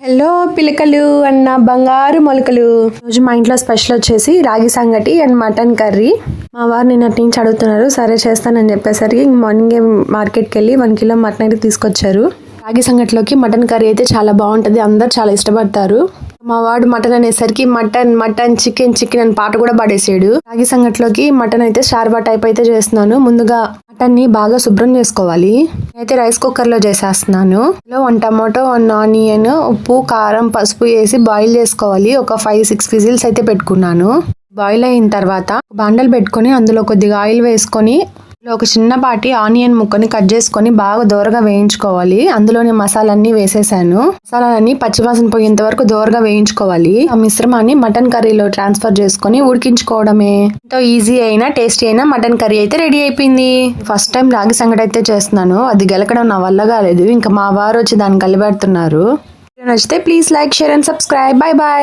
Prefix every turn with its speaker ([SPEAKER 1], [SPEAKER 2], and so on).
[SPEAKER 1] Hello పిలకలు అన్న బంగారు మొలకలు. రోజు మా ఇంట్లో స్పెషల్ వచ్చేసి రాగి సంగటి అండ్ మటన్ కర్రీ. మా వారు నిన్నటి నుంచి అడుగుతున్నారు, సరే చేస్తానని చెప్పేసరికి మార్నింగే మార్కెట్కి వెళ్ళి 1 కిలో మటన్ అయితే తీసుకొచ్చారు. రాగి సంగటిలోకి మటన్ కర్రీ అయితే చాలా బాగుంటుంది, అందరు చాలా ఇష్టపడతారు. మా వాడు మటన్ అనేసరికి మటన్ మటన్ చికెన్ చికెన్ అని పాట కూడా పాడేసాడు. రాగి సంగటిలోకి మటన్ అయితే షార్వా టైప్ అయితే చేస్తున్నాను. ముందుగా మటన్ ని బాగా శుభ్రం చేసుకోవాలి. అయితే రైస్ కుక్కర్ లో చేసేస్తున్నాను. 1 టమాటో 1 ఆనియన్ ఉప్పు కారం పసుపు వేసి బాయిల్ చేసుకోవాలి. ఒక 5-6 విజిల్స్ అయితే పెట్టుకున్నాను. బాయిల్ అయిన తర్వాత బాండలు పెట్టుకొని అందులో కొద్దిగా ఆయిల్ వేసుకొని ఒక చిన్నపాటి ఆనియన్ ముక్కని కట్ చేసుకొని బాగా దోరగా వేయించుకోవాలి. అందులోనే మసాలన్నీ వేసేసాను. మసాలాలన్నీ పచ్చివాసన పోయేంత వరకు దోరగా వేయించుకోవాలి. ఆ మిశ్రమాన్ని మటన్ కర్రీలో ట్రాన్స్ఫర్ చేసుకొని ఉడికించుకోవడమే. ఎంతో ఈజీ అయినా టేస్టీ అయినా మటన్ కర్రీ అయితే రెడీ అయిపోయింది. ఫస్ట్ టైం రాగి సంగటి అయితే చేస్తున్నాను. అది గెలకడం నా వల్ల కాలేదు. ఇంకా మా వారు వచ్చి దాన్ని కలిపెడుతున్నారు. నచ్చితే please like share and subscribe. Bye bye.